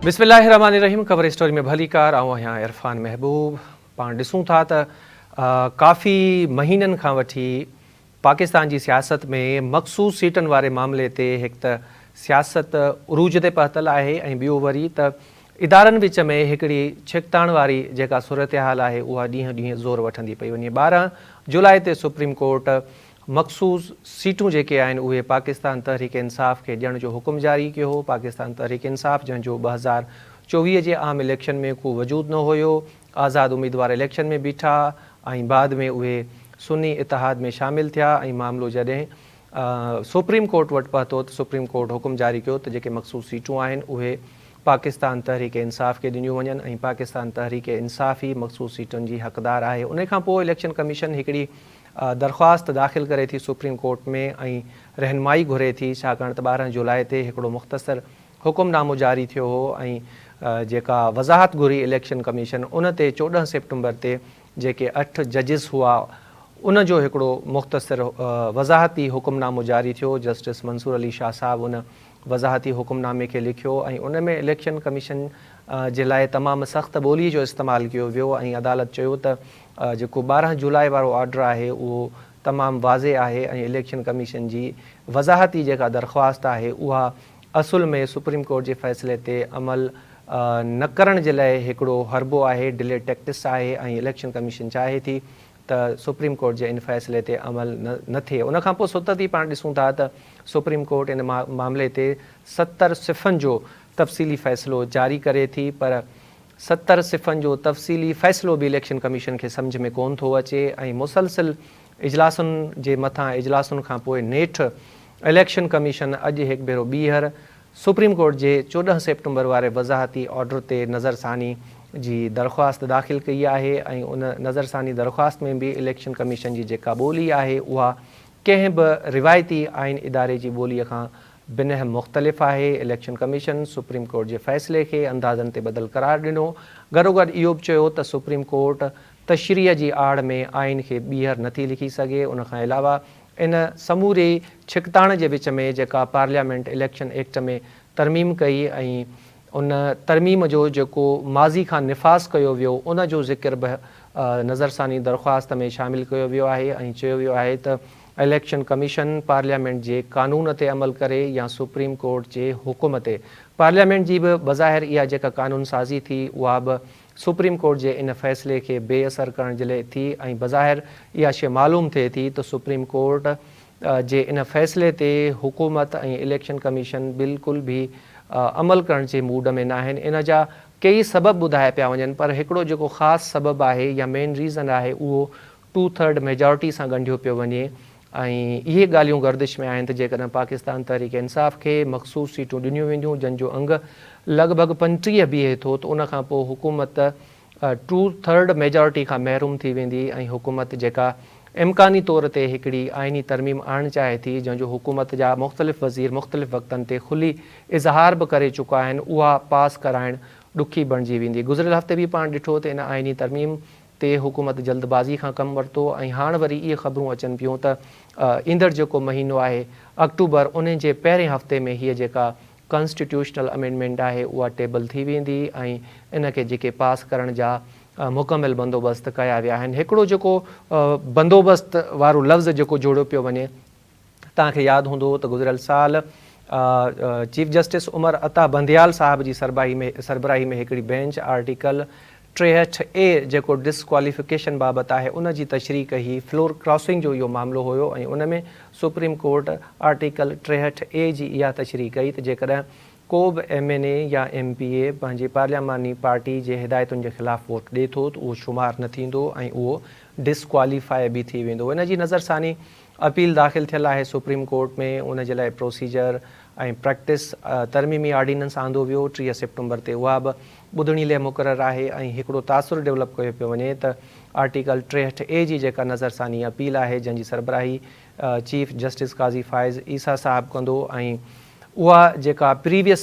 बिस्मिल्लाहिर्रहमानिर्रहीम। ख़बर स्टोरी में भली कार आऊं आहियां इरफान महबूब। पाण ॾिसूं था त काफ़ी महीननि खां वठी पाकिस्तान जी सियासत में मख़सूस सीटनि वारे मामले ते हिकु त सियासत उरूज ते पहुतल आहे ऐं ॿियो वरी त इदारनि विच में हिकिड़ी छिकताण वारी जेका सूरत हाल आहे उहा ॾींहुं ॾींहुं ज़ोर वठंदी पई वञे। 12 जुलाई ते सुप्रीम कोर्ट मख़सूस सीटूं जेके आहिनि उहे पाकिस्तान तहरीक इंसाफ़ खे ॾियण जो हुकुम जारी कयो हो। पाकिस्तान तहरीक इंसाफ़ जंहिंजो 2024 जे आम इलेक्शन में को वजूद न हुयो, आज़ाद उम्मीदवार इलेक्शन में बीठा ऐं बाद में उहे सुन्नी इतिहाद में शामिल थिया ऐं मामिलो जॾहिं सुप्रीम कोर्ट वटि पहुतो त सुप्रीम कोर्ट हुकुम जारी कयो त जेके मख़सूस सीटूं आहिनि उहे पाकिस्तान तहरीक इंसाफ़ खे ॾिनियूं वञनि ऐं पाकिस्तान तहरीक इंसाफ़ ई मख़सूस सीटुनि जी हक़दार आहे। उन खां पोइ इलेक्शन कमीशन हिकिड़ी दरख़्वास्त दाख़िल करे थी सुप्रीम कोर्ट में ऐं रहनुमाई घुरे थी, छाकाणि त 12 जुलाई ते हिकिड़ो मुख़्तसर हुकुमनामो जारी थियो हो ऐं जेका वज़ाहत घुरी इलेक्शन कमीशन उन ते 14 सेप्टेम्बर ते जेके 8 जजिस हुआ उन जो हिकिड़ो मुख़्तसर वज़ाहती हुकुमनामो जारी थियो। जस्टिस मंसूर अली शाह साहब उन वज़ाहती हुकुमनामे खे लिखियो ऐं उन में इलेक्शन कमीशन जे लाइ तमामु सख़्त ॿोलीअ जो इस्तेमालु कयो वियो ऐं अदालत चयो त जेको 12 जुलाई वारो ऑर्डर आहे उहो तमामु वाज़े आहे ऐं इलेक्शन कमीशन जी वज़ाहती जेका दरख़्वास्त आहे उहा असुल में सुप्रीम कोर्ट जे फ़ैसिले ते अमल न करण जे लाइ हिकिड़ो हरबो आहे, डिले टैक्टिस आहे ऐं इलेक्शन कमीशन चाहे थी त सुप्रीम कोर्ट जे इन फ़ैसिले ते अमल न थिए। उनखां पोइ सुत ई पाण ॾिसूं था त सुप्रीम कोर्ट इन मामले ते 70 सिफ़नि जो तफ़सीली फ़ैसिलो जारी करे थी, पर 70 सिफ़नि जो तफ़सीली फ़ैसिलो बि इलेक्शन कमीशन खे सम्झ में कोन थो अचे ऐं मुसलसिल इजलासुनि जे मथां इजलासुनि खां पोइ नेठि इलेक्शन कमीशन अॼु हिकु भेरो ॿीहर सुप्रीम कोर्ट जे 14 सेप्टेम्बर वारे वज़ाहती ऑर्डर ते नज़रसानी जी दरख़्वास्त दाख़िल कई आहे ऐं उन नज़रसानी दरख़्वास्त में बि इलेक्शन कमीशन जी जेका ॿोली आहे उहा कंहिं बि रिवायती आइन इदारे जी ॿोलीअ खां बिनह मुख़्तलिफ़ आहे। इलेक्शन कमीशन सुप्रीम कोर्ट जे फ़ैसिले खे अंदाज़नि ते बदल करार ॾिनो। गॾोगॾु इहो बि चयो त सुप्रीम कोर्ट तशरीह जी आड़ में आइन खे ॿीहर नथी लिखी सघे। उनखां अलावा इन समूरे छिकताण जे विच में जेका पार्लियामेंट इलेक्शन एक्ट में तरमीम कई ऐं उन तरमीम जो जेको माज़ी खां निफ़ाज़ कयो वियो उन जो ज़िक्र बि नज़रसानी दरख़्वास्त में शामिलु कयो वियो आहे ऐं चयो वियो आहे त इलेक्शन कमीशन पार्लियामेंट जे क़ानून ते अमल करे या सुप्रीम कोर्ट जे हुकुम ते। पार्लियामेंट जी बि बज़ाहिर इहा जेका क़ानून साज़ी थी उहा बि सुप्रीम कोर्ट जे इन फ़ैसिले खे बेअसर करण जे लाइ थी ऐं बज़ाहिर इहा शइ मालूम थिए थी त सुप्रीम कोर्ट जे इन फ़ैसिले ते हुकूमत ऐं इलेक्शन कमीशन बिल्कुलु बि अमल करण जे मूड में न आहिनि। इन जा कई सबब ॿुधाए पिया वञनि, पर हिकिड़ो जेको ख़ासि सबबु आहे या मेन रीज़न आहे उहो 2/3 मेजॉरिटी सां ॻंढियो पियो वञे ऐं इहे ॻाल्हियूं गर्दिश में आहिनि त जेकॾहिं पाकिस्तान तहरीक इंसाफ़ खे मख़सूस सीटूं ॾिनियूं वेंदियूं जंहिंजो अंग लॻभॻि 35 बीहे थो त उनखां पोइ हुकूमत 2/3 मेजॉरिटी खां महरूम थी वेंदी ऐं हुकूमत जेका इम्कानी तौर ते हिकिड़ी आइनी तरमीम आणणु चाहे थी जंहिंजो हुकूमत जा मुख़्तलिफ़ वज़ीर मुख़्तलिफ़ वक़्तनि ते खुली इज़हार बि करे चुका आहिनि, उहा पास कराइणु ॾुखी बणिजी वेंदी। गुज़िरियल हफ़्ते बि पाण ॾिठो त इन आइनी तरमीम ते हुकूमत जल्दबाज़ी खां कमु वरितो ऐं हाणे वरी इहे ख़बरूं अचनि पियूं त ईंदड़ जेको महीनो आहे अक्टूबर उन जे पहिरें हफ़्ते में हीअ जेका कॉन्स्टिट्यूशनल अमेंडमेंट आहे उहा टेबल थी वेंदी ऐं इन खे जेके पास करण जा मुकमिल बंदोबस्त कया विया आहिनि। हिकिड़ो जेको बंदोबस्त वारो लफ़्ज़ जेको जोड़ियो पियो वञे, तव्हांखे यादि हूंदो त गुज़िरियल साल चीफ जस्टिस उमर अता बंदियाल साहब जी सरबराही में हिकिड़ी बेंच आर्टिकल 63A जेको डिसक्वालिफिकेशन बाबति आहे उन जी तशरीह कई। फ्लोर क्रॉसिंग जो इहो मामिलो हुयो ऐं उन में सुप्रीम कोर्ट आर्टिकल 63A जी इहा तशरीह कई त जेकॾहिं को बि MNA या MPA पंहिंजी पार्लियामानी पार्टी जे हिदायतुनि जे ख़िलाफ़ु वोट ॾिए थो त उहो शुमार न थींदो ऐं उहो डिसक्वालीफाई बि थी वेंदो। इन जी नज़रसानी अपील दाख़िल थियल आहे सुप्रीम कोर्ट में। उन जे लाइ प्रोसीजर ऐं प्रैक्टिस तरमीमी आर्डीनेंस आंदो वियो 3 सेप्टेम्बर ते, उहा बि ॿुधणी लाइ मुक़ररु आहे ऐं हिकिड़ो तासुर डेवलप कयो पियो वञे त आर्टिकल 63A जी जेका नज़रसानी अपील आहे जंहिंजी सरबराही चीफ जस्टिस काज़ी फ़ाइज़ ईसा साहब कंदो ऐं उहा जेका प्रीवियस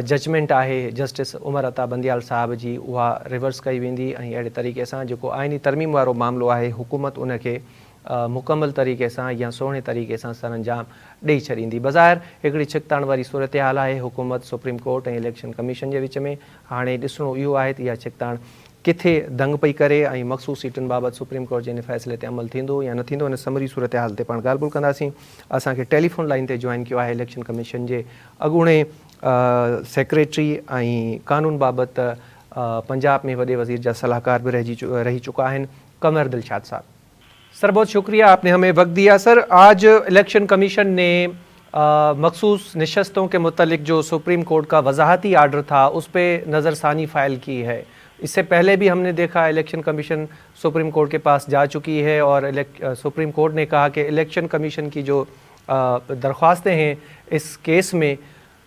जजमेंट आहे जस्टिस उमर अता बंदियाल साहब जी उहा रिवर्स कई वेंदी ऐं अहिड़े तरीक़े सां जेको आइनी तरमीम वारो मामिलो आहे हुकूमत उन खे मुकमल तरीक़े सां या सुहिणे तरीक़े सां सर अंजाम ॾेई छॾींदी। बज़ाहिर हिकिड़ी छिकताण वारी सूरत हाल आहे हुकूमत, सुप्रीम कोर्ट ऐं इलेक्शन कमीशन जे विच में। हाणे ॾिसणो इहो आहे त इहा छिकताण किथे दंग पई करे ऐं मख़सूस सीटुनि बाबति सुप्रीम कोर्ट जे इन फ़ैसिले ते अमल थींदो या न थींदो। इन समरी सूरत हाल ते पाण ॻाल्हि ॿोल कंदासीं। असांखे टेलीफोन लाइन ते जॉइन कयो आहे इलेक्शन कमीशन जे अॻूणे सेक्रेटरी ऐं कानून बाबति पंजाब में वॾे वज़ीर जा सलाहकार भी रही चुका हैं, कमर दिलशाद साहब। सर बहुत शुक्रिया, आपने हमें वक्त दिया। सर आज इलेक्शन कमीशन ने मखसूस नशस्तों के मुतालिक जो सुप्रीम कोर्ट का वजाहती आर्डर था उस पर नज़रसानी फ़ाइल की है। इससे पहले भी हमने देखा इलेक्शन कमीशन सुप्रीम कोर्ट के पास जा चुकी है और सुप्रीम कोर्ट ने कहा कि इलेक्शन कमीशन की जो दरख्वास्तें हैं इस केस में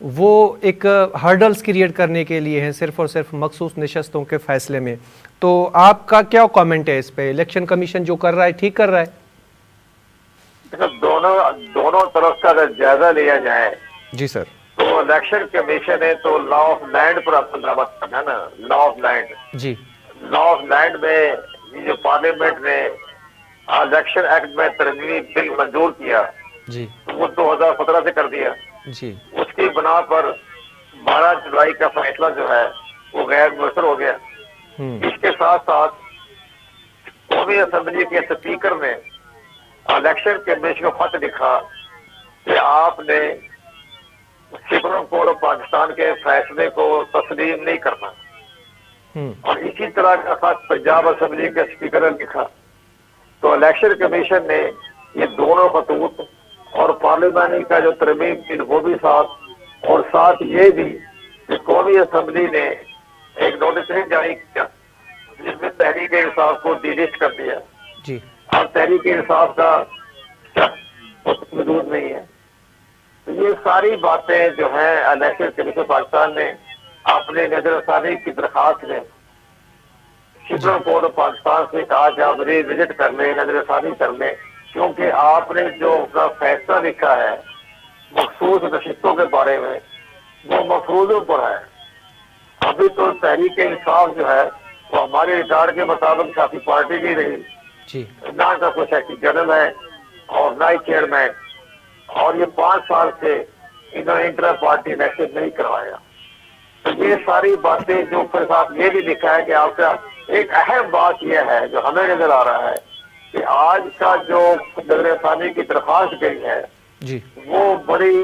वो एक हर्डल्स क्रिएट करने के लिए हैं, सिर्फ़ और सिर्फ मखसूस नशस्तों के फ़ैसले में। तो आपका क्या कमेंट है इस पे? इलेक्शन कमीशन जो कर रहा है ठीक कर रहा है? दोनों तरफ का अगर जायजा लिया जाए जी सर, तो इलेक्शन कमीशन है तो लॉ ऑफ लैंड पर अपन बंदोबस्त करना है ना, लॉ ऑफ लैंड। जी लॉ ऑफ लैंड में ये जो पार्लियामेंट ने इलेक्शन एक्ट में तरमीमी बिल मंजूर किया जी तो वो 2017 से कर दिया। जी उसकी बिना पर 12 जुलाई का फैसला जो है वो गैर मुयसर हो गया। इसके साथ साथ कौमी असेंबली के स्पीकर ने इलेक्शन कमीशन को खत लिखा कि आपने सुप्रीम कोर्ट ऑफ पाकिस्तान के फैसले को तस्लीम नहीं करना। और इसी तरह का खत पंजाब असेंबली के स्पीकर ने लिखा। तो इलेक्शन कमीशन ने ये दोनों खतूत और पार्लियामेंट का जो तरमीम बिल वो भी साथ, और साथ ये भी कि कौमी असेंबली ने एक नोटिस जारी किया जिसमें तहरीक इंसाफ को डिलिस्ट कर दिया जी। और तहरीक इंसाफ का मौजूद नहीं है। तो ये सारी बातें जो है इलेक्शन कमीशन पाकिस्तान ने अपने नजरसानी की दरखास्त में सुप्रीम कोर्ट ऑफ पाकिस्तान से कहा कि आप विजिट कर लें, नजरसानी कर लें, क्योंकि आपने जो अपना फैसला लिखा है मखसूस नशिस्तों के बारे में वो मफरूजों पर है। अभी तो तहरीक इंसाफ जो है वो हमारे रिकॉर्ड के मुताबिक काफी पार्टी नहीं रही जी, ना का कोई सेक्रेटरी जनरल है और ना ही चेयरमैन, और ये 5 साल से इन्होंने इंटर पार्टी इलेक्शन नहीं करवाया। तो ये सारी बातें जो फिर साथ ये भी लिखा है कि आपका एक अहम बात यह है जो हमें नजर आ रहा है कि आज का जो नजरसानी की दरख्वास्त गई है जी वो बड़ी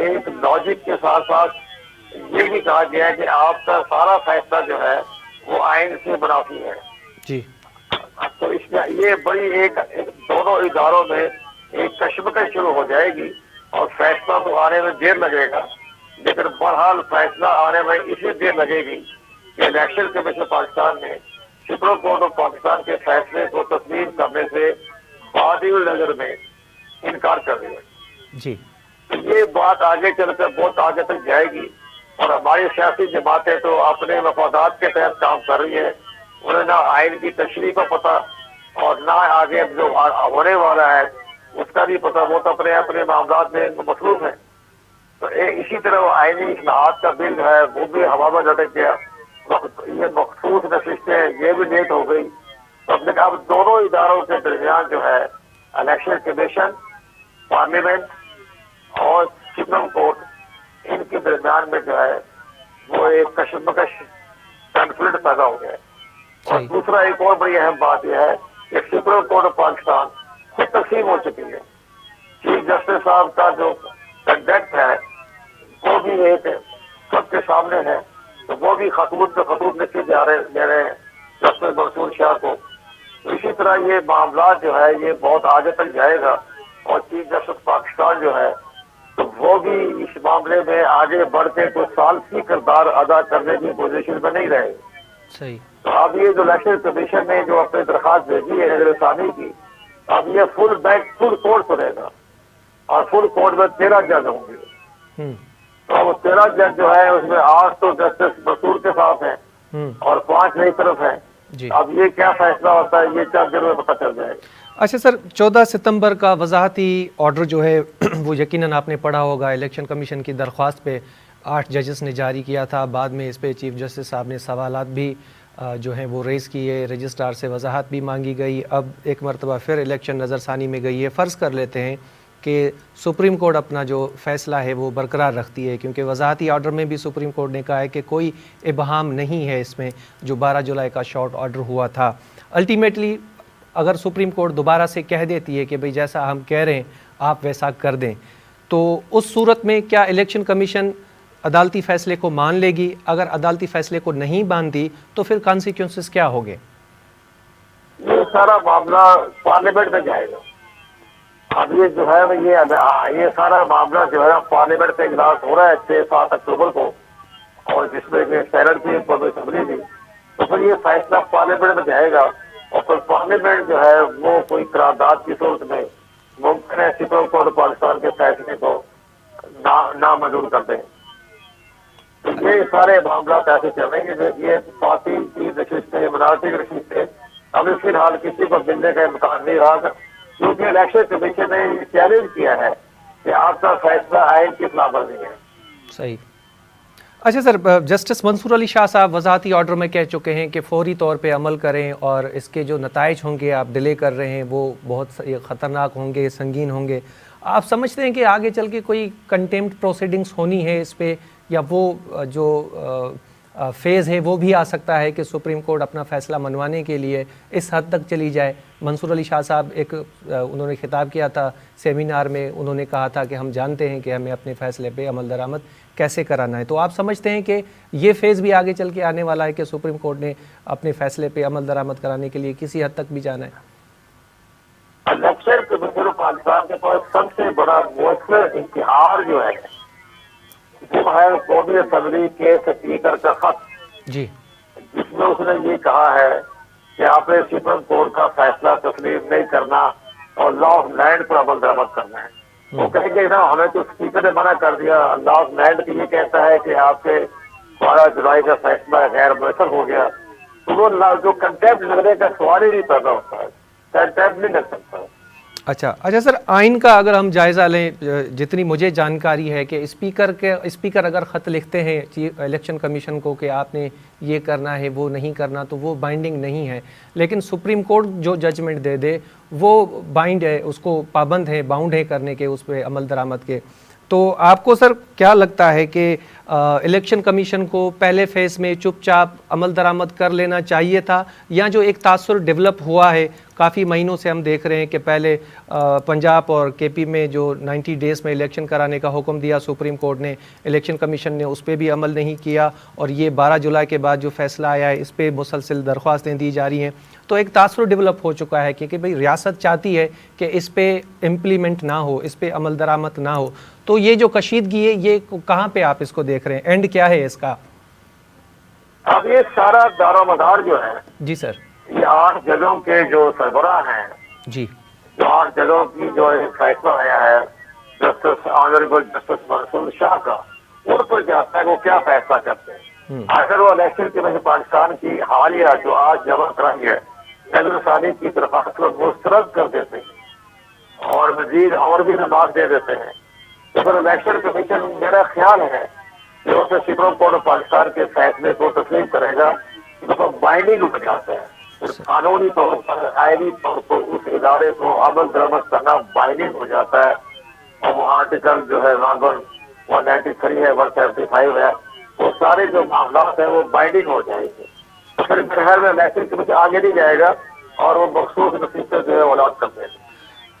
एक लॉजिक के साथ साथ ये भी कहा गया है कि आपका सारा फैसला जो है वो आइन से मुनाफी है जी। तो इसमें ये बड़ी एक दोनों इदारों में एक कशमकश शुरू हो जाएगी और फैसला तो आने में देर लगेगा, लेकिन बहरहाल फैसला आने में इसलिए देर लगेगी कि इलेक्शन कमीशन पाकिस्तान ने सुप्रीम कोर्ट ऑफ पाकिस्तान के फैसले को तस्लीम करने से बादी नजर में इनकार कर दिया जी। तो ये बात आगे चलकर बहुत आगे तक जाएगी और हमारी सियासी जमातें तो अपने मफादात के तहत काम कर रही है। उन्हें ना आइन की तशरीह का पता और ना आगे जो होने वाला है उसका भी पता, वो तो अपने अपने मामलात में मसरूफ है। तो इसी तरह वो आइनी इस्लाहात का बिल है वो भी हवा में लटक गया। ये मखसूस नशिस्तें ये भी लेट हो गई। तो अब दोनों इदारों के दरमियान जो है इलेक्शन कमीशन, पार्लियामेंट और सुप्रीम कोर्ट, इनके दरमियान में जो है वो एक कशमकश कॉन्फ्लिक्ट पैदा हो गया है। और दूसरा एक और बड़ी अहम बात यह है कि सुप्रीम कोर्ट ऑफ पाकिस्तान खुद तस्लीम हो चुकी है। चीफ जस्टिस साहब का जो कंडक्ट है वो भी एक सबके सामने है, तो वो भी खतूत पे खतूत लिखे जा रहे दे रहे हैं जस्टिस मंसूर शाह को। तो इसी तरह ये मामला जो है ये बहुत आगे तक जाएगा और चीफ जस्टिस पाकिस्तान जो है तो वो भी इस मामले में आगे बढ़ के कुछ साल की किरदार अदा करने की पोजीशन में नहीं रहे। सही। तो अब ये जो इलेक्शन कमीशन ने जो अपनी दरखास्त भेजी है नजरसानी की, अब ये फुल कोर्ट सुनेगा और फुल कोर्ट में 13 जज होंगे। तो वो 13 जज जो है उसमें 8 तो जस्टिस मंसूर के साथ हैं और 5 नई तरफ हैं। अब ये क्या फैसला होता है ये 4 दिन में पता चल जाएगा। अच्छा सर, 14 सितंबर का वजाहती ऑर्डर जो है वो यकीनन आपने पढ़ा होगा, इलेक्शन कमीशन की दरख्वास्त पे 8 जजेस ने जारी किया था। बाद में इस पे चीफ जस्टिस साहब ने सवालात भी جو ہیں وہ ریز کیے، رجسٹرار سے وضاحت بھی مانگی گئی، اب ایک مرتبہ پھر الیکشن نظر ثانی میں گئی ہے۔ فرض کر لیتے ہیں کہ سپریم کورٹ اپنا جو فیصلہ ہے وہ برقرار رکھتی ہے، کیونکہ وضاحتی آرڈر میں بھی سپریم کورٹ نے کہا ہے کہ کوئی ابہام نہیں ہے اس میں جو 12 جولائی کا شارٹ آرڈر ہوا تھا۔ الٹیمیٹلی اگر سپریم کورٹ دوبارہ سے کہہ دیتی ہے کہ بھئی جیسا ہم کہہ رہے ہیں آپ ویسا کر دیں، تو اس صورت میں کیا الیکشن کمیشن عدالتی فیصلے کو مان لے گی؟ اگر عدالتی فیصلے کو نہیں مانتی تو پھر کانسیکوینسز کیا ہوں گے؟ یہ سارا معاملہ پارلیمنٹ میں جائے گا۔ اب یہ جو ہے یہ سارا معاملہ جو ہے پارلیمنٹ میں اجلاس ہو رہا ہے 6-7 اکتوبر کو، اور جس میں کہ سینٹ بھی اسمبلی بھی، تو پھر یہ فیصلہ پارلیمنٹ میں جائے گا، اور پھر پارلیمنٹ جو ہے وہ کوئی قرارداد کی صورت میں ممکن ہے سپریم کورٹ پاکستان کے فیصلے کو نامنظور کر دیں۔ تو یہ سارے معاملات ایسے چل رہے ہیں کہ یہ پارٹی کی نشستیں، منارٹی کی نشستیں، اب فی الحال کسی کو ملنے کا امکان نہیں رہا، کیونکہ الیکشن کمیشن نے یہ چیلنج کیا ہے کہ آپ کا فیصلہ آئین کی خلاف ورزی ہے۔ صحیح۔ اچھا سر، جسٹس منصور علی شاہ صاحب وضاحتی آرڈر میں کہہ چکے ہیں کہ فوری طور پہ عمل کریں، اور اس کے جو نتائج ہوں گے آپ ڈیلے کر رہے ہیں وہ بہت خطرناک ہوں گے، سنگین ہوں گے۔ آپ سمجھتے ہیں کہ آگے چل کے کوئی کنٹیمپٹ پروسیڈنگز ہونی ہے اس پہ، یا وہ جو فیز ہے وہ بھی آ سکتا ہے کہ سپریم کورٹ اپنا فیصلہ منوانے کے لیے اس حد تک چلی جائے؟ منصور علی شاہ صاحب انہوں نے خطاب کیا تھا سیمینار میں، انہوں نے کہا تھا کہ ہم جانتے ہیں کہ ہمیں اپنے فیصلے پہ عمل درآمد کیسے کرانا ہے۔ تو آپ سمجھتے ہیں کہ یہ فیز بھی آگے چل کے آنے والا ہے کہ سپریم کورٹ نے اپنے فیصلے پہ عمل درآمد کرانے کے لیے کسی حد تک بھی جانا ہے؟ الیکشن کمیشن پاکستان کے پاس سب سے بڑا مؤثر اشتہار جو ہے وہ ہے قومی اسمبلی کے اسپیکر کا خط، جی، جس میں اس نے یہ کہا ہے کہ آپ نے سپریم کورٹ کا فیصلہ تسلیم نہیں کرنا اور لا آف لینڈ پر عمل درآمد کرنا ہے۔ وہ کہیں گے نا ہمیں تو اسپیکر نے منع کر دیا، لا آف لینڈ یہ کہتا ہے کہ آپ کے 12 جولائی کا فیصلہ غیر مؤثر ہو گیا، تو وہ جو کنٹیمپٹ لگنے کا سوال ہی نہیں پیدا ہوتا ہے، کنٹیمپٹ نہیں لگ سکتا۔ اچھا سر، آئین کا اگر ہم جائزہ لیں، جتنی مجھے جانکاری ہے کہ اسپیکر اگر خط لکھتے ہیں الیکشن کمیشن کو کہ آپ نے یہ کرنا ہے وہ نہیں کرنا، تو وہ بائنڈنگ نہیں ہے، لیکن سپریم کورٹ جو ججمنٹ دے دے وہ بائنڈ ہے، اس کو پابند ہے، باؤنڈ ہے کرنے کے اس پہ عمل درآمد کے۔ تو آپ کو سر کیا لگتا ہے کہ الیکشن کمیشن کو پہلے فیز میں چپ چاپ عمل درآمد کر لینا چاہیے تھا، یا جو ایک تاثر ڈیولپ ہوا ہے کافی مہینوں سے ہم دیکھ رہے ہیں کہ پہلے پنجاب اور کے پی میں جو 90 ڈیز میں الیکشن کرانے کا حکم دیا سپریم کورٹ نے، الیکشن کمیشن نے اس پہ بھی عمل نہیں کیا، اور یہ 12 جولائی کے بعد جو فیصلہ آیا ہے اس پہ مسلسل درخواستیں دی جا رہی ہیں، تو ایک تاثر ڈیولپ ہو چکا ہے کہ بھئی ریاست چاہتی ہے کہ اس پہ امپلیمنٹ نہ ہو، اس پہ عمل درآمد نہ ہو۔ تو یہ جو کشیدگی ہے یہ کہاں پہ آپ اس کو دیکھ رہے ہیں؟ اینڈ کیا ہے اس کا؟ اب یہ سارا دار و مدار جو ہے، جی سر، یہ 8 ججوں کے جو سربراہ ہیں، جی، جو 8 ججوں کی جو فیصلہ آیا ہے جسٹس آنریبل جسٹس منصور شاہ کا، ان پر جاتا ہے وہ کیا فیصلہ کرتے ہیں۔ اگر وہ الیکشن کی وجہ پاکستان کی حالیہ جو آج جمع کرائی ہے نظر ثانی کی درخواست کو مسترد کر دیتے ہیں اور مزید اور بھی نماز دے دیتے ہیں، تو پھر الیکشن کمیشن میرا خیال ہے کہ اسے سپریم کورٹ پاکستان کے فیصلے کو تسلیم کرے گا، تو بائنڈنگ ہو جاتا ہے، قانونی طور پر آئینی طور پر اس ادارے کو عمل درآمد کرنا بائنڈنگ ہو جاتا ہے، اور وہ آرٹیکل جو ہے 193 ہے، 175 ہے، وہ سارے جو معاملات ہیں وہ بائنڈنگ ہو جائیں گے، تو پھر بہر میں الیکشن کمیشن آگے نہیں جائے گا اور وہ مخصوص نصیحتیں جو ہے اولاد کر دیں گے۔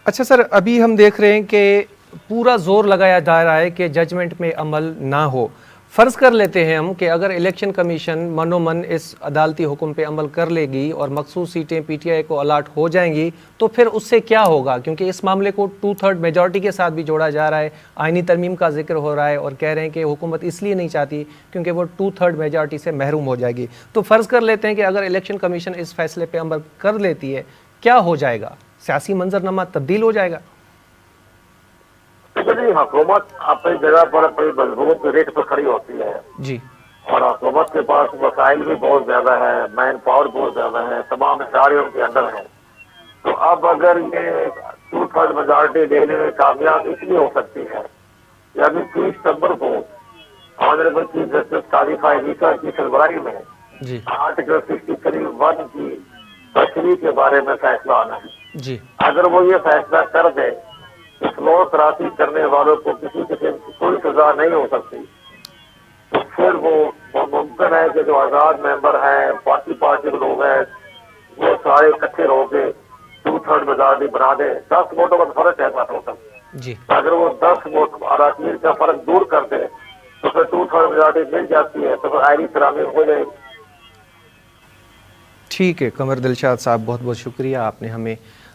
اچھا سر، ابھی ہم دیکھ رہے ہیں کہ پورا زور لگایا جا رہا ہے کہ ججمنٹ میں عمل نہ ہو۔ فرض کر لیتے ہیں ہم کہ اگر الیکشن کمیشن منو من اس عدالتی حکم پہ عمل کر لے گی اور مخصوص سیٹیں پی ٹی آئی کو الاٹ ہو جائیں گی، تو پھر اس سے کیا ہوگا؟ کیونکہ اس معاملے کو 2/3 میجورٹی کے ساتھ بھی جوڑا جا رہا ہے، آئینی ترمیم کا ذکر ہو رہا ہے، اور کہہ رہے ہیں کہ حکومت اس لیے نہیں چاہتی کیونکہ وہ 2/3 میجورٹی سے محروم ہو جائے گی۔ تو فرض کر لیتے ہیں کہ اگر الیکشن کمیشن اس فیصلے پہ عمل کر لیتی ہے، کیا ہو جائے گا؟ سیاسی منظرنامہ تبدیل ہو جائے گا؟ حکومت اپنی جگہ پر بڑی مضبوط ریٹ پر کھڑی ہوتی ہے، جی، اور حکومت کے پاس وسائل بھی بہت زیادہ ہے، مین پاور بہت زیادہ ہے، تمام اداروں کے اندر ہے، تو اب اگر یہ 2/3 میجورٹی لینے میں کامیاب اس لیے ہو سکتی ہے کہ ابھی 30 ستمبر کو آنریبل چیف جسٹس قاضی فائز عیسیٰ کی سربراہی میں جی آرٹیکل 63(1) کی تشریح کے بارے میں فیصلہ آنا ہے. جی اگر وہ یہ فیصلہ کر دے کہ فلور تراشی کرنے والوں کو کسی قسم کی کوئی سزا نہیں ہو سکتی، تو پھر وہ ممکن ہے کہ جو آزاد ممبر ہیں، پارٹی کے لوگ ہیں، وہ سارے اکٹھے ہو کے 2/3 میجارٹی بنا دیں. 10 ووٹوں کا فرق ہے بات ہوتا. جی اگر وہ 10 ووٹ اراکین کا فرق دور کر دے تو پھر 2/3 میجارٹی مل جاتی ہے، تو پھر آئینی ترامیم ہو جائے گی. ٹھیک ہے قمر دلشاد صاحب، بہت بہت شکریہ، آپ نے ہمیں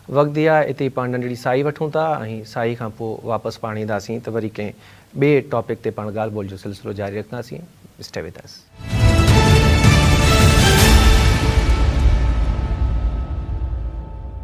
وقت دیا. اتنی پان ننढड़ी साई वठूं था ऐं साई खां पोइ वापसि पाण ईंदासीं त वरी कंहिं ॿिए टॉपिक ते पाण ॻाल्हि ॿोल जो सिलसिलो जारी रखंदासीं. Stay with us.